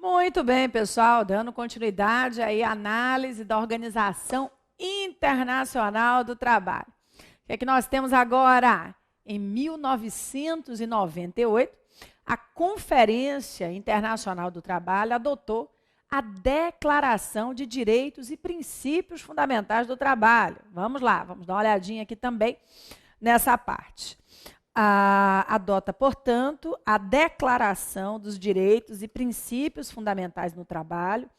Muito bem, pessoal, dando continuidade aí à análise da Organização Internacional do Trabalho. O que é que nós temos agora? Em 1998, a Conferência Internacional do Trabalho adotou a Declaração de Direitos e Princípios Fundamentais do Trabalho. Vamos lá, vamos dar uma olhadinha aqui também nessa parte. Adota, portanto, a Declaração dos Direitos e Princípios Fundamentais no Trabalho,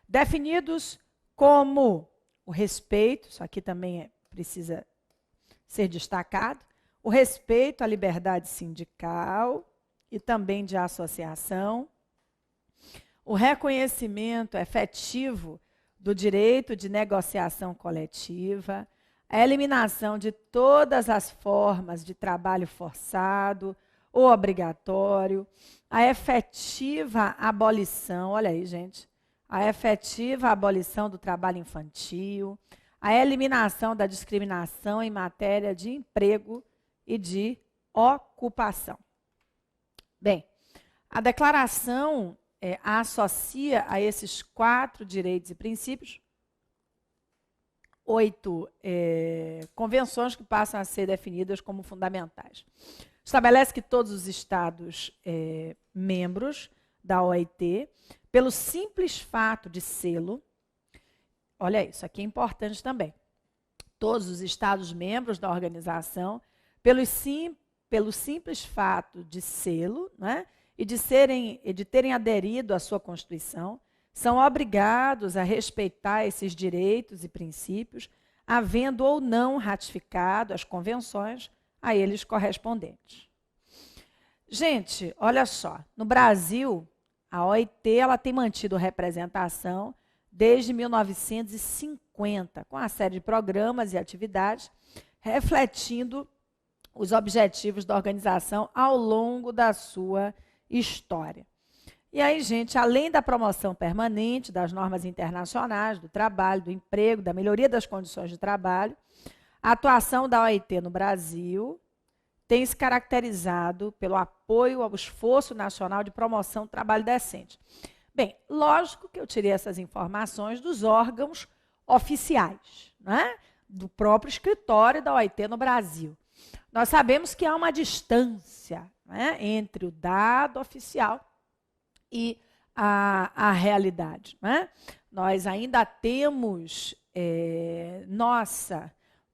definidos como o respeito, isso aqui também precisa ser destacado, o respeito à liberdade sindical e também de associação, o reconhecimento efetivo do direito de negociação coletiva, a eliminação de todas as formas de trabalho forçado ou obrigatório, a efetiva abolição, olha aí, gente, a efetiva abolição do trabalho infantil, a eliminação da discriminação em matéria de emprego e de ocupação. Bem, a declaração associa a esses 4 direitos e princípios 8 convenções que passam a ser definidas como fundamentais. Estabelece que todos os Estados membros da OIT, pelo simples fato de sê-lo, olha isso aqui é importante também, todos os Estados membros da organização, pelo simples fato de sê-lo, né, e de terem aderido à sua Constituição, são obrigados a respeitar esses direitos e princípios, havendo ou não ratificado as convenções a eles correspondentes. Gente, olha só, no Brasil, a OIT ela tem mantido representação desde 1950, com uma série de programas e atividades, refletindo os objetivos da organização ao longo da sua história. E aí, gente, além da promoção permanente das normas internacionais, do trabalho, do emprego, da melhoria das condições de trabalho, a atuação da OIT no Brasil tem se caracterizado pelo apoio ao esforço nacional de promoção do trabalho decente. Bem, lógico que eu tirei essas informações dos órgãos oficiais, né? Do próprio escritório da OIT no Brasil. Nós sabemos que há uma distância, né, entre o dado oficial e a realidade. Né? Nós ainda temos,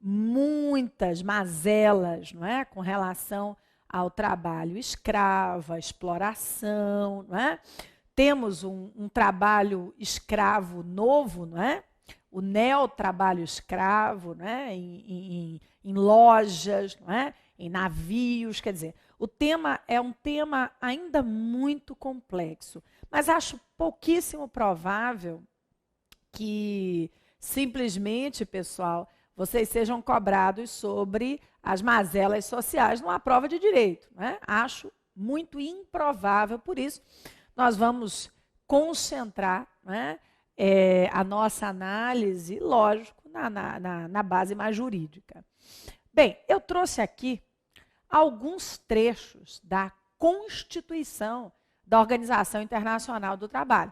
muitas mazelas, não é? Com relação ao trabalho escravo, à exploração. Não é? Temos um trabalho escravo novo, não é? O neotrabalho escravo, não é? Em lojas, não é? Em navios, quer dizer, o tema é um tema ainda muito complexo, mas acho pouquíssimo provável que simplesmente, pessoal, vocês sejam cobrados sobre as mazelas sociais numa prova de direito. Né? Acho muito improvável, por isso nós vamos concentrar, né, a nossa análise, lógico, na base mais jurídica. Bem, eu trouxe aqui alguns trechos da Constituição da Organização Internacional do Trabalho.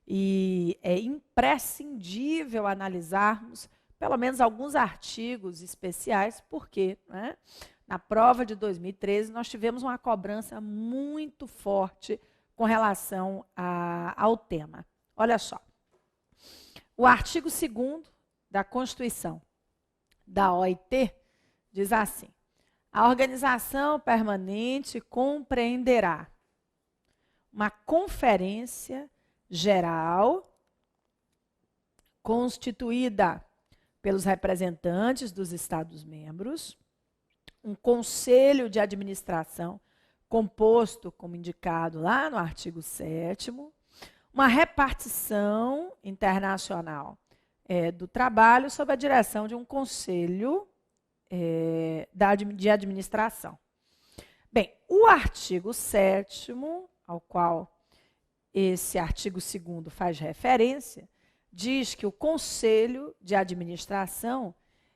E é imprescindível analisarmos pelo menos alguns artigos especiais, porque, né, na prova de 2013 nós tivemos uma cobrança muito forte com relação ao tema. Olha só. O artigo 2º da Constituição da OIT diz assim: a organização permanente compreenderá uma conferência geral constituída pelos representantes dos Estados-membros, um conselho de administração composto, como indicado lá no artigo 7º, uma repartição internacional do trabalho sob a direção de um conselho de administração. Bem, o artigo 7º, ao qual esse artigo 2º faz referência, diz que o conselho de administração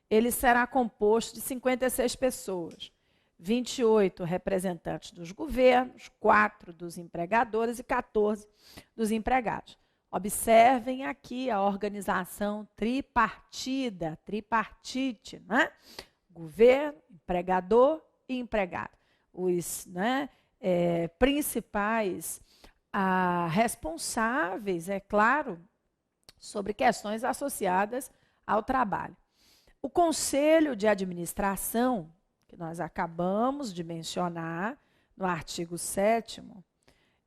ele será composto de 56 pessoas, 28 representantes dos governos, 4 dos empregadores e 14 dos empregados. Observem aqui a organização tripartite, né? Governo, empregador e empregado. Os principais responsáveis, é claro, sobre questões associadas ao trabalho. O Conselho de Administração, que nós acabamos de mencionar no artigo 7º,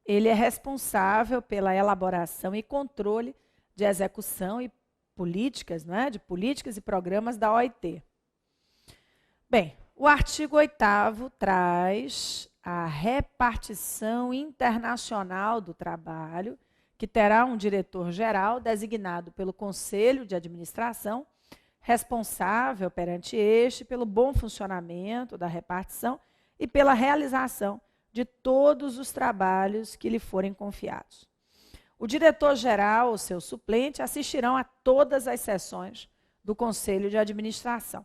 ele é responsável pela elaboração e controle de execução e políticas, de políticas e programas da OIT. Bem, o artigo 8º traz a repartição internacional do trabalho, que terá um diretor-geral designado pelo Conselho de Administração, responsável perante este pelo bom funcionamento da repartição e pela realização de todos os trabalhos que lhe forem confiados. O diretor-geral ou seu suplente assistirão a todas as sessões do Conselho de Administração.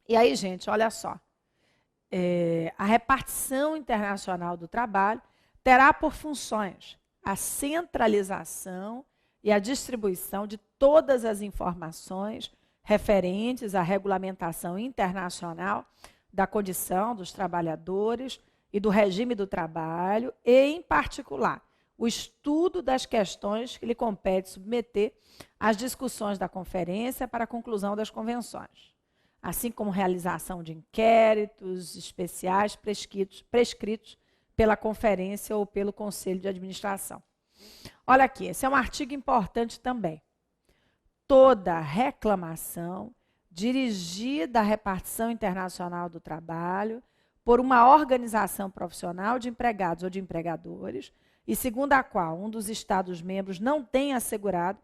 E aí, gente, olha só. A repartição internacional do trabalho terá por funções a centralização e a distribuição de todas as informações referentes à regulamentação internacional da condição dos trabalhadores e do regime do trabalho e, em particular, o estudo das questões que lhe compete submeter às discussões da conferência para a conclusão das convenções, assim como realização de inquéritos especiais prescritos pela conferência ou pelo Conselho de Administração. Olha aqui, esse é um artigo importante também. Toda reclamação dirigida à repartição internacional do trabalho por uma organização profissional de empregados ou de empregadores e segundo a qual um dos Estados-membros não tenha assegurado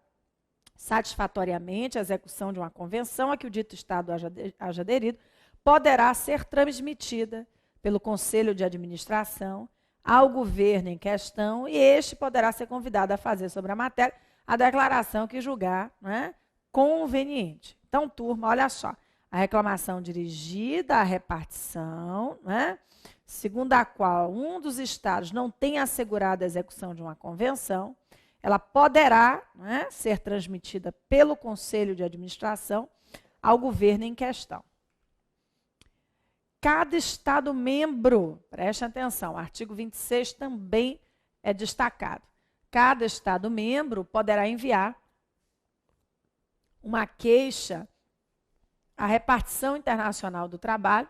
satisfatoriamente a execução de uma convenção a que o dito Estado haja aderido, poderá ser transmitida pelo Conselho de Administração ao governo em questão e este poderá ser convidado a fazer sobre a matéria a declaração que julgar conveniente. Então, turma, olha só, a reclamação dirigida à repartição, segundo a qual um dos estados não tem assegurado a execução de uma convenção, ela poderá ser transmitida pelo Conselho de Administração ao governo em questão. Cada Estado-membro, preste atenção, o artigo 26 também é destacado. Cada Estado-membro poderá enviar uma queixa à repartição internacional do trabalho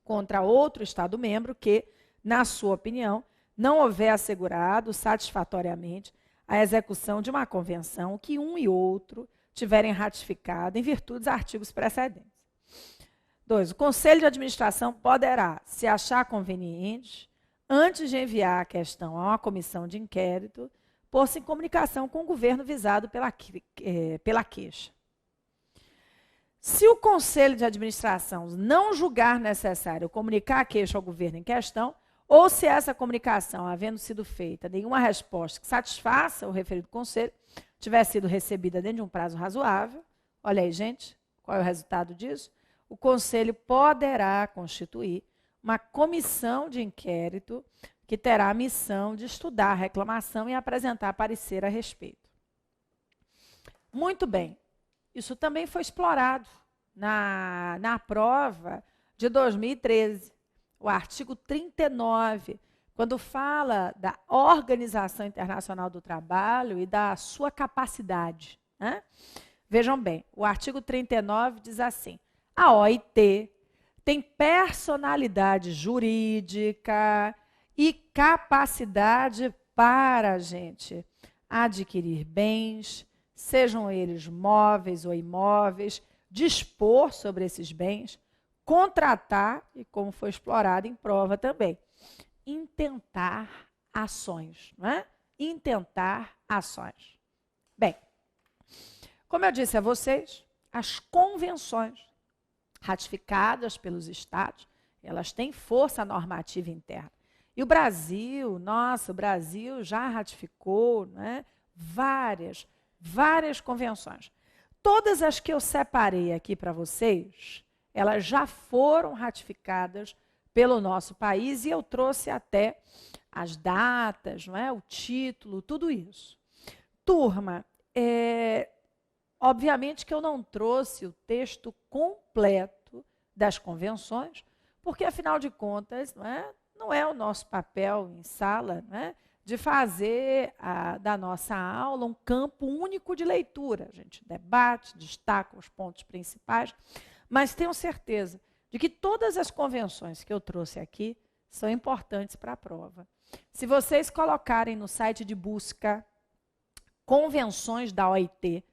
contra outro Estado-membro que, na sua opinião, não houver assegurado satisfatoriamente a execução de uma convenção que um e outro tiverem ratificado em virtude dos artigos precedentes. 2. O Conselho de Administração poderá, se achar conveniente, antes de enviar a questão a uma comissão de inquérito, pôr-se em comunicação com o governo visado pela queixa. Se o Conselho de Administração não julgar necessário comunicar a queixa ao governo em questão, ou se essa comunicação, havendo sido feita nenhuma resposta que satisfaça o referido conselho, tiver sido recebida dentro de um prazo razoável, olha aí, gente, qual é o resultado disso? O conselho poderá constituir uma comissão de inquérito que terá a missão de estudar a reclamação e apresentar parecer a respeito. Muito bem, isso também foi explorado na prova de 2013, o artigo 39, quando fala da Organização Internacional do Trabalho e da sua capacidade. Vejam bem, o artigo 39 diz assim: a OIT tem personalidade jurídica e capacidade para, gente, adquirir bens, sejam eles móveis ou imóveis, dispor sobre esses bens, contratar, e como foi explorado em prova também, intentar ações, Intentar ações. Bem, como eu disse a vocês, as convenções ratificadas pelos estados, elas têm força normativa interna. E o Brasil, o Brasil já ratificou várias convenções. Todas as que eu separei aqui para vocês, elas já foram ratificadas pelo nosso país e eu trouxe até as datas, não é? O título, tudo isso. Turma, obviamente que eu não trouxe o texto completo das convenções, porque, afinal de contas, não é o nosso papel em sala, não é, de fazer da nossa aula um campo único de leitura. A gente debate, destaca os pontos principais, mas tenho certeza de que todas as convenções que eu trouxe aqui são importantes para a prova. Se vocês colocarem no site de busca convenções da OIT,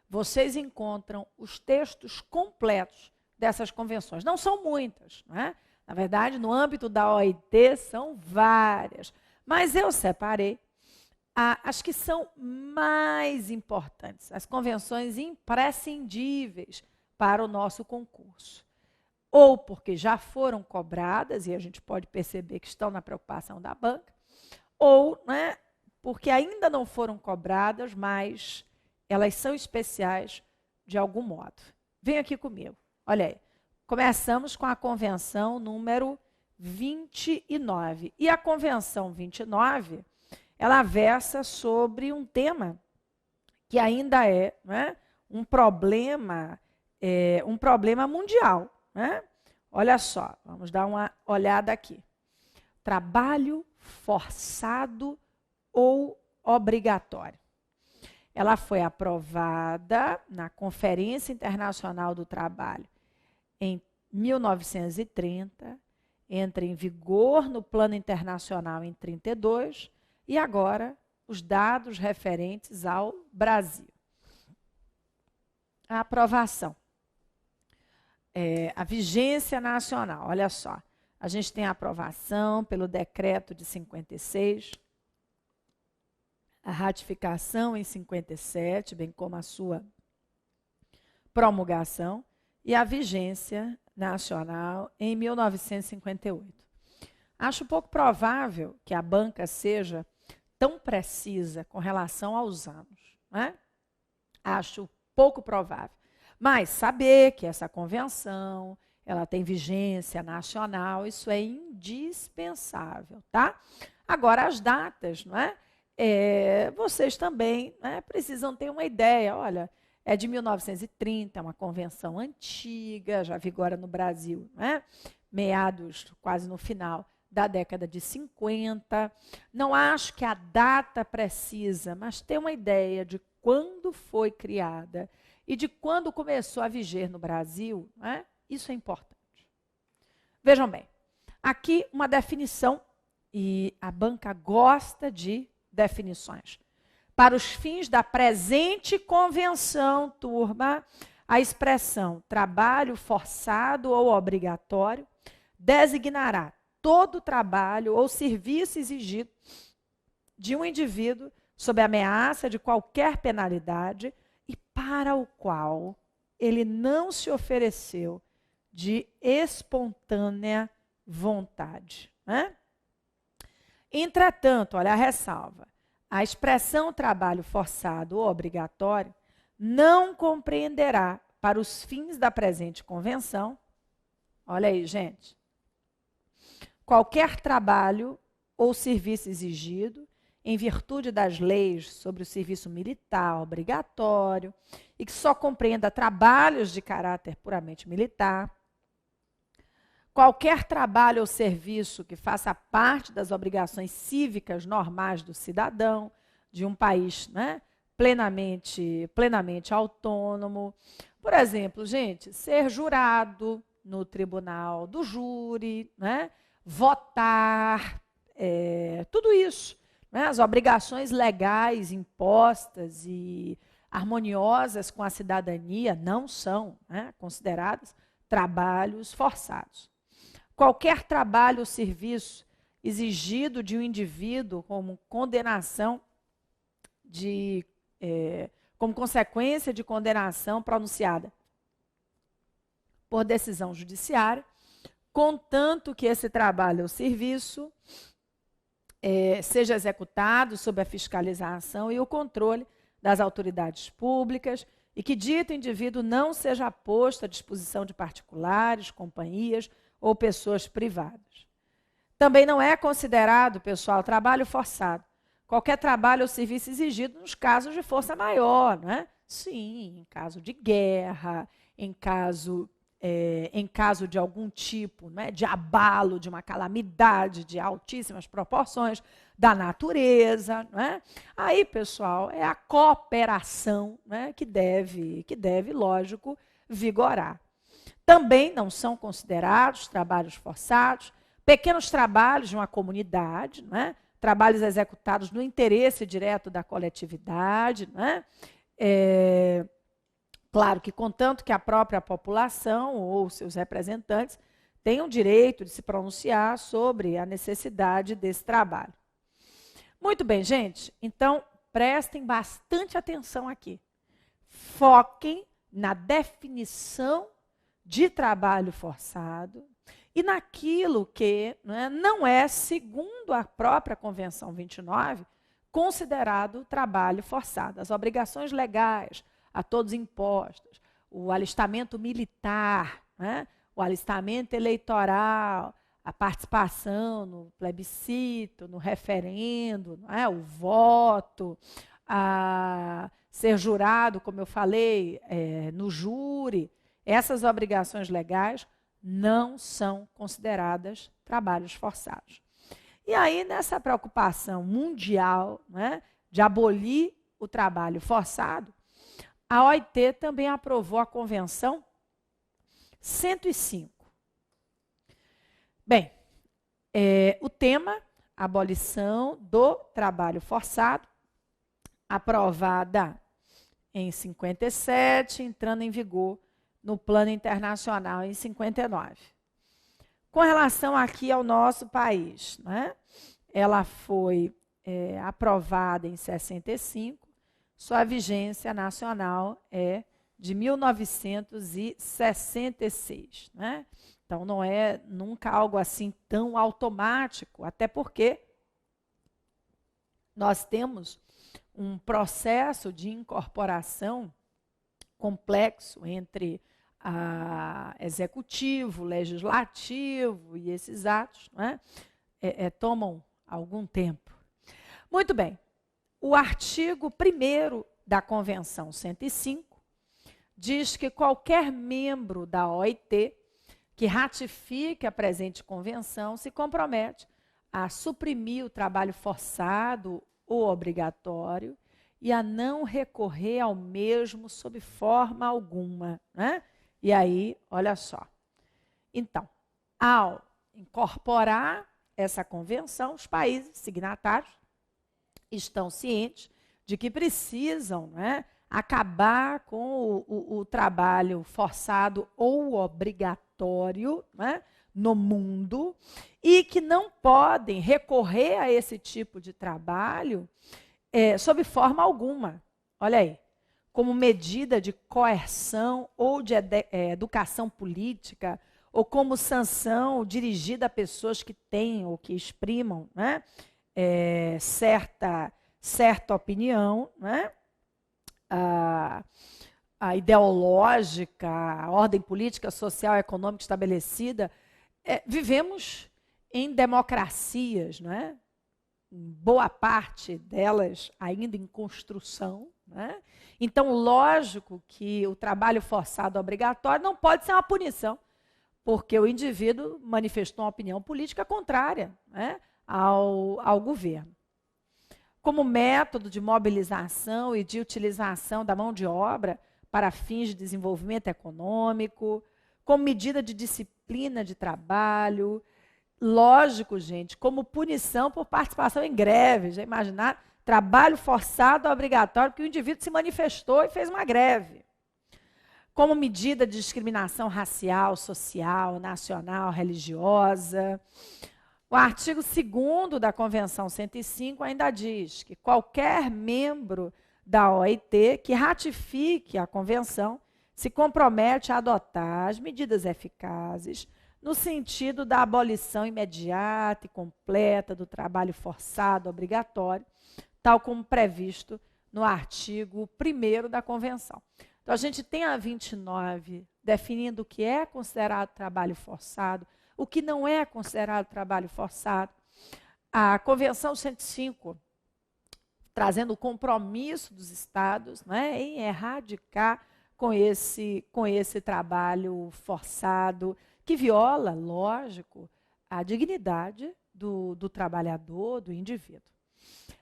vocês encontram os textos completos dessas convenções. Não são muitas, não é? Na verdade, no âmbito da OIT são várias, mas eu separei as que são mais importantes, as convenções imprescindíveis para o nosso concurso. Ou porque já foram cobradas, e a gente pode perceber que estão na preocupação da banca, ou porque ainda não foram cobradas, mas elas são especiais de algum modo. Vem aqui comigo, olha aí. Começamos com a convenção número 29. E a convenção 29, ela versa sobre um tema que ainda é um problema mundial. Olha só, vamos dar uma olhada aqui. Trabalho forçado ou obrigatório. Ela foi aprovada na Conferência Internacional do Trabalho em 1930, entra em vigor no plano internacional em 32 e agora os dados referentes ao Brasil. A aprovação. A vigência nacional, olha só. A gente tem a aprovação pelo decreto de 56, a ratificação em 57, bem como a sua promulgação, e a vigência nacional em 1958. Acho pouco provável que a banca seja tão precisa com relação aos anos. Acho pouco provável. Mas saber que essa convenção, ela tem vigência nacional, isso é indispensável, tá? Agora, as datas, vocês também precisam ter uma ideia. Olha, é de 1930, é uma convenção antiga, já vigora no Brasil, meados, quase no final da década de 50. Não acho que a data precisa, mas ter uma ideia de quando foi criada e de quando começou a viger no Brasil, isso é importante. Vejam bem, aqui uma definição, e a banca gosta de definições. Para os fins da presente convenção, turma, a expressão trabalho forçado ou obrigatório designará todo trabalho ou serviço exigido de um indivíduo sob ameaça de qualquer penalidade e para o qual ele não se ofereceu de espontânea vontade. Entretanto, olha a ressalva, a expressão trabalho forçado ou obrigatório não compreenderá, para os fins da presente convenção, olha aí, gente, qualquer trabalho ou serviço exigido em virtude das leis sobre o serviço militar obrigatório e que só compreenda trabalhos de caráter puramente militar, qualquer trabalho ou serviço que faça parte das obrigações cívicas normais do cidadão de um país plenamente autônomo. Por exemplo, gente, ser jurado no tribunal do júri, votar, tudo isso. As obrigações legais impostas e harmoniosas com a cidadania não são consideradas trabalhos forçados. Qualquer trabalho ou serviço exigido de um indivíduo como condenação como consequência de condenação pronunciada por decisão judiciária, contanto que esse trabalho ou serviço seja executado sob a fiscalização e o controle das autoridades públicas e que dito indivíduo não seja posto à disposição de particulares, companhias ou pessoas privadas. Também não é considerado, pessoal, trabalho forçado qualquer trabalho ou serviço exigido nos casos de força maior, não é? Sim, em caso de guerra, em caso de algum tipo, né, de abalo, de uma calamidade de altíssimas proporções da natureza. Né? Aí, pessoal, é a cooperação, né, que deve, lógico, vigorar. Também não são considerados trabalhos forçados pequenos trabalhos de uma comunidade, né, trabalhos executados no interesse direto da coletividade, né, claro que contanto que a própria população ou seus representantes tenham direito de se pronunciar sobre a necessidade desse trabalho. Muito bem, gente. Então, prestem bastante atenção aqui. Foquem na definição de trabalho forçado e naquilo que, né, não é, segundo a própria Convenção 29, considerado trabalho forçado. As obrigações legais a todos impostas, o alistamento militar, né, o alistamento eleitoral, a participação no plebiscito, no referendo, né, o voto, a ser jurado, como eu falei, no júri. Essas obrigações legais não são consideradas trabalhos forçados. E aí, nessa preocupação mundial, né, de abolir o trabalho forçado, a OIT também aprovou a Convenção 105. Bem, o tema, abolição do trabalho forçado, aprovada em 57, entrando em vigor no plano internacional em 59. Com relação aqui ao nosso país, né, ela foi aprovada em 65, sua vigência nacional é de 1966. Né? Então, não é nunca algo assim tão automático, até porque nós temos um processo de incorporação complexo entre executivo, legislativo e esses atos, né, tomam algum tempo. Muito bem. O artigo 1º da Convenção 105 diz que qualquer membro da OIT que ratifique a presente convenção se compromete a suprimir o trabalho forçado ou obrigatório e a não recorrer ao mesmo sob forma alguma. Né? E aí, olha só. Então, ao incorporar essa convenção, os países signatários estão cientes de que precisam, né, acabar com o trabalho forçado ou obrigatório, né, no mundo e que não podem recorrer a esse tipo de trabalho sob forma alguma. Olha aí. Como medida de coerção ou de educação política, ou como sanção dirigida a pessoas que têm ou que exprimam, né, certa opinião, né, a ideológica, a ordem política, social e econômica estabelecida. Vivemos em democracias, né, boa parte delas ainda em construção. Né? Então, lógico que o trabalho forçado obrigatório não pode ser uma punição, porque o indivíduo manifestou uma opinião política contrária, né, ao governo. Como método de mobilização e de utilização da mão de obra para fins de desenvolvimento econômico, como medida de disciplina de trabalho, lógico, gente, como punição por participação em greve. Já imaginaram? Trabalho forçado obrigatório porque o indivíduo se manifestou e fez uma greve. Como medida de discriminação racial, social, nacional, religiosa. O artigo 2º da Convenção 105 ainda diz que qualquer membro da OIT que ratifique a Convenção se compromete a adotar as medidas eficazes no sentido da abolição imediata e completa do trabalho forçado obrigatório, tal como previsto no artigo 1º da Convenção. Então, a gente tem a 29 definindo o que é considerado trabalho forçado, o que não é considerado trabalho forçado. A Convenção 105, trazendo o compromisso dos estados, né, em erradicar com esse trabalho forçado, que viola, lógico, a dignidade do trabalhador, do indivíduo.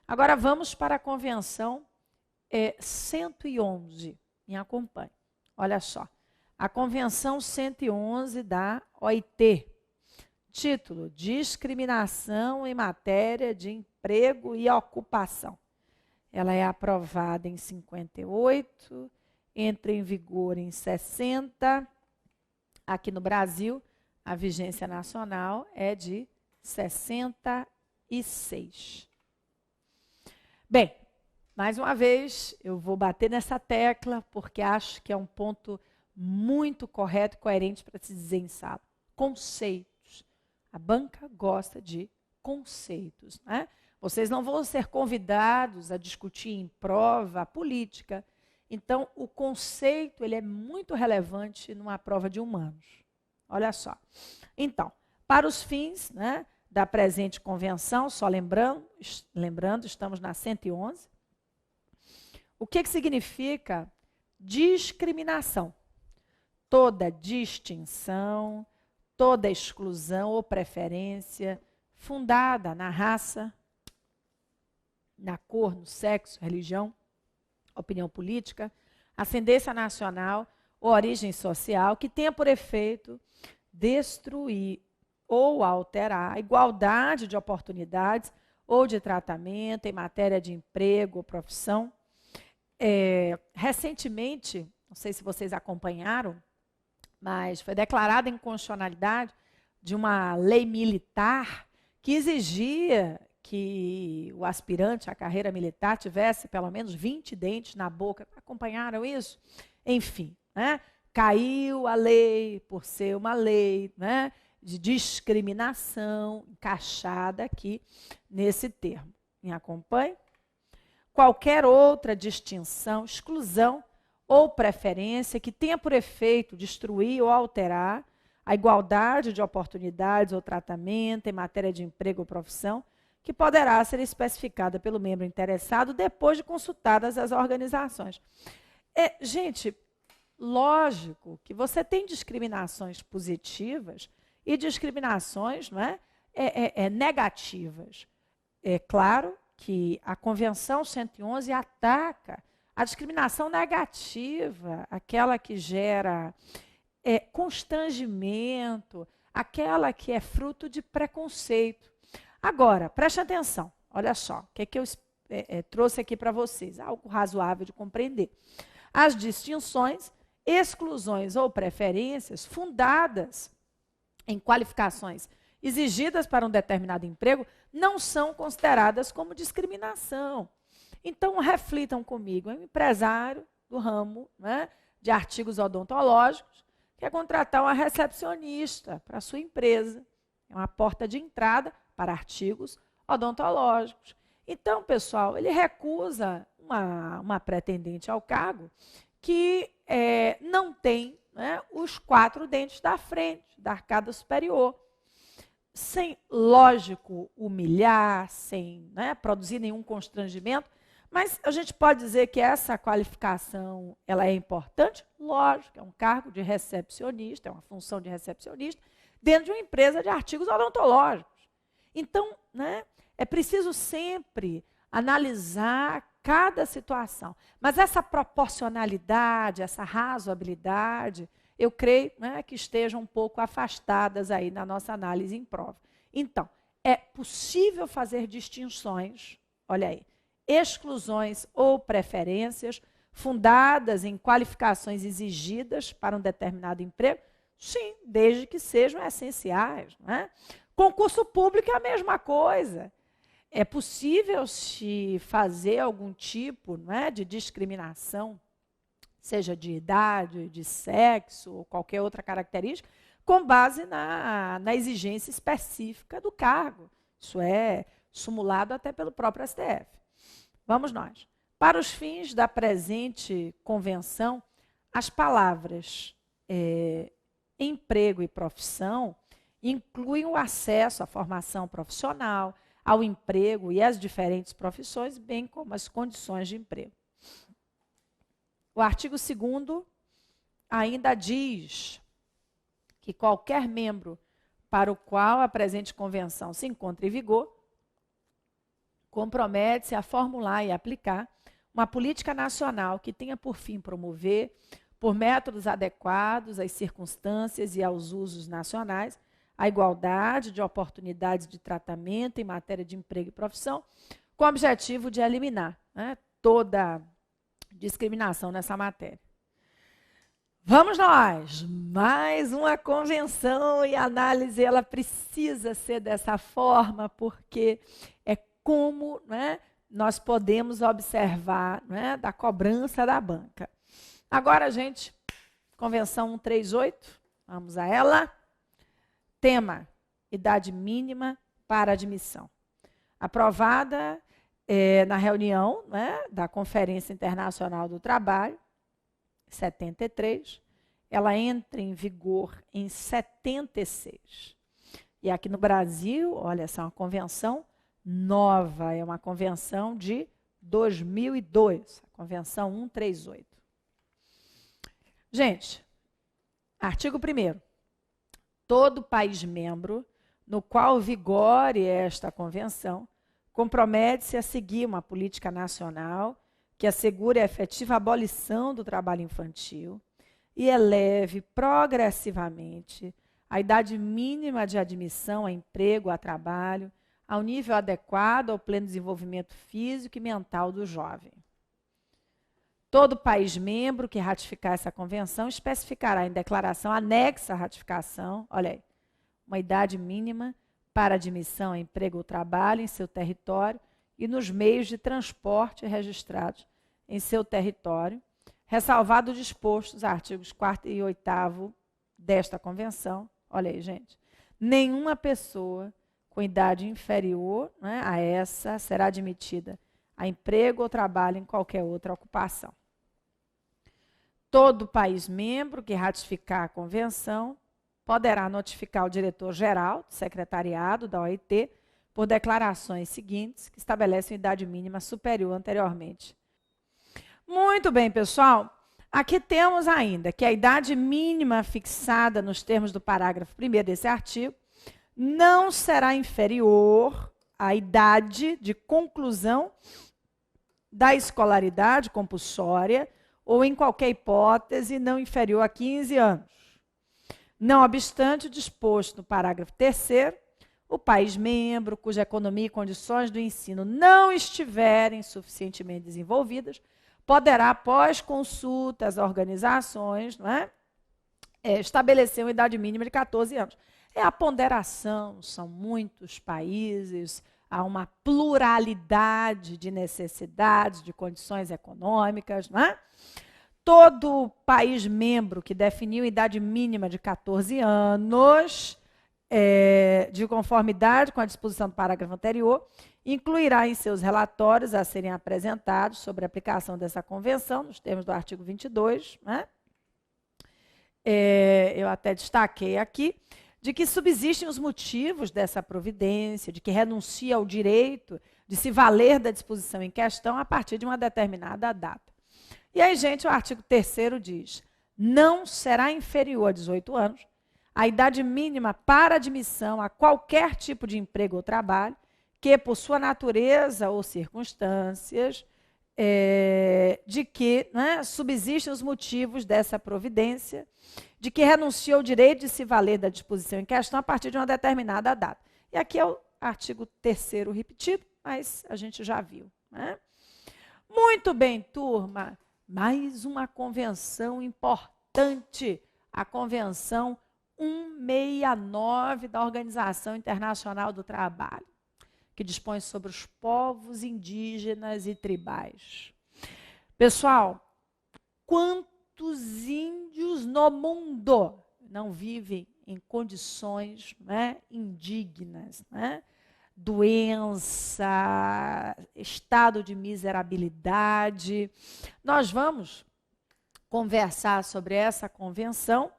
Agora vamos para a Convenção 111. Me acompanhe. Olha só. A Convenção 111 da OIT. Título: Discriminação em matéria de emprego e ocupação. Ela é aprovada em 58, entra em vigor em 60. Aqui no Brasil, a vigência nacional é de 66. Bem, mais uma vez, eu vou bater nessa tecla, porque acho que é um ponto muito correto e coerente para se dizer em sala. Conceitos. A banca gosta de conceitos, né? Vocês não vão ser convidados a discutir em prova a política. Então, o conceito ele é muito relevante numa prova de humanos. Olha só. Então, para os fins, né, da presente convenção, só lembrando, estamos na 111. O que significa discriminação? Toda distinção, toda exclusão ou preferência fundada na raça, na cor, no sexo, religião, opinião política, ascendência nacional ou origem social, que tenha por efeito destruir ou alterar a igualdade de oportunidades ou de tratamento em matéria de emprego ou profissão. Recentemente, não sei se vocês acompanharam, mas foi declarada inconstitucionalidade de uma lei militar que exigia que o aspirante à carreira militar tivesse pelo menos 20 dentes na boca. Acompanharam isso? Enfim, né? Caiu a lei por ser uma lei, né, de discriminação encaixada aqui nesse termo. Me acompanhe? Qualquer outra distinção, exclusão ou preferência que tenha por efeito destruir ou alterar a igualdade de oportunidades ou tratamento em matéria de emprego ou profissão, que poderá ser especificada pelo membro interessado depois de consultadas as organizações. Gente, lógico que você tem discriminações positivas e discriminações, não é, negativas. É claro que a Convenção 111 ataca a discriminação negativa, aquela que gera constrangimento, aquela que é fruto de preconceito. Agora, preste atenção, olha só, o que eu trouxe aqui para vocês, algo razoável de compreender. As distinções, exclusões ou preferências fundadas em qualificações exigidas para um determinado emprego não são consideradas como discriminação. Então, reflitam comigo, é um empresário do ramo, né, de artigos odontológicos, quer contratar uma recepcionista para a sua empresa. É uma porta de entrada para artigos odontológicos. Então, pessoal, ele recusa uma pretendente ao cargo que não tem, né, os 4 dentes da frente, da arcada superior. Sem, lógico, humilhar, sem, né, produzir nenhum constrangimento, mas a gente pode dizer que essa qualificação ela é importante? Lógico, é um cargo de recepcionista, é uma função de recepcionista, dentro de uma empresa de artigos odontológicos. Então, né, é preciso sempre analisar cada situação. Mas essa proporcionalidade, essa razoabilidade, eu creio, né, que estejam um pouco afastadas aí na nossa análise em prova. Então, é possível fazer distinções, olha aí, exclusões ou preferências fundadas em qualificações exigidas para um determinado emprego? Sim, desde que sejam essenciais, né? Concurso público é a mesma coisa. É possível se fazer algum tipo, né, de discriminação, seja de idade, de sexo ou qualquer outra característica, com base na exigência específica do cargo. Isso é sumulado até pelo próprio STF. Vamos nós. Para os fins da presente convenção, as palavras emprego e profissão incluem o acesso à formação profissional, ao emprego e às diferentes profissões, bem como as condições de emprego. O artigo 2º ainda diz que qualquer membro para o qual a presente convenção se encontra em vigor compromete-se a formular e aplicar uma política nacional que tenha por fim promover, por métodos adequados às circunstâncias e aos usos nacionais, a igualdade de oportunidades de tratamento em matéria de emprego e profissão, com o objetivo de eliminar, né, toda discriminação nessa matéria. Vamos nós! Mais uma convenção e a análise ela precisa ser dessa forma, porque é como, né, nós podemos observar, né, da cobrança da banca. Agora, gente, Convenção 138, vamos a ela. Tema, idade mínima para admissão. Aprovada na reunião, né, da Conferência Internacional do Trabalho, 73, ela entra em vigor em 76. E aqui no Brasil, olha, essa é uma convenção nova, é uma convenção de 2002, a Convenção 138. Gente, artigo 1º. Todo país membro no qual vigore esta convenção compromete-se a seguir uma política nacional que assegure a efetiva abolição do trabalho infantil e eleve progressivamente a idade mínima de admissão a emprego, a trabalho, ao nível adequado ao pleno desenvolvimento físico e mental do jovem. Todo país membro que ratificar essa convenção especificará em declaração anexa à ratificação, olha aí, uma idade mínima para admissão a emprego ou trabalho em seu território e nos meios de transporte registrados em seu território, ressalvado o disposto nos artigos 4º e 8º desta convenção. Olha aí, gente. Nenhuma pessoa com idade inferior, né, a essa será admitida a emprego ou trabalho em qualquer outra ocupação. Todo país membro que ratificar a convenção poderá notificar o diretor-geral do secretariado da OIT por declarações seguintes que estabelecem idade mínima superior anteriormente. Muito bem, pessoal. Aqui temos ainda que a idade mínima fixada nos termos do parágrafo 1º desse artigo não será inferior à idade de conclusão da escolaridade compulsória ou em qualquer hipótese não inferior a 15 anos. Não obstante o disposto no parágrafo 3º, o país membro cuja economia e condições do ensino não estiverem suficientemente desenvolvidas, poderá, após consulta às organizações, não é, estabelecer uma idade mínima de 14 anos. É a ponderação, são muitos países, há uma pluralidade de necessidades, de condições econômicas, não é? Todo país membro que definiu idade mínima de 14 anos, de conformidade com a disposição do parágrafo anterior, incluirá em seus relatórios a serem apresentados sobre a aplicação dessa convenção, nos termos do artigo 22, né? Eu até destaquei aqui, de que subsistem os motivos dessa providência, de que renuncia ao direito de se valer da disposição em questão a partir de uma determinada data. E aí, gente, o artigo 3º diz: não será inferior a 18 anos a idade mínima para admissão a qualquer tipo de emprego ou trabalho que, por sua natureza ou circunstâncias, de que, né, subsistem os motivos dessa providência, de que renuncia ao direito de se valer da disposição em questão a partir de uma determinada data. E aqui é o artigo 3º repetido, mas a gente já viu, né? Muito bem, turma. Mais uma convenção importante, a Convenção 169 da Organização Internacional do Trabalho, que dispõe sobre os povos indígenas e tribais. Pessoal, quantos índios no mundo não vivem em condições, né, indignas, né? Doença, estado de miserabilidade. Nós vamos conversar sobre essa convenção.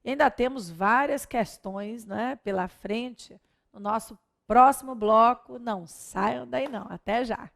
E ainda temos várias questões, né, pela frente no nosso próximo bloco. Não saiam daí não. Até já.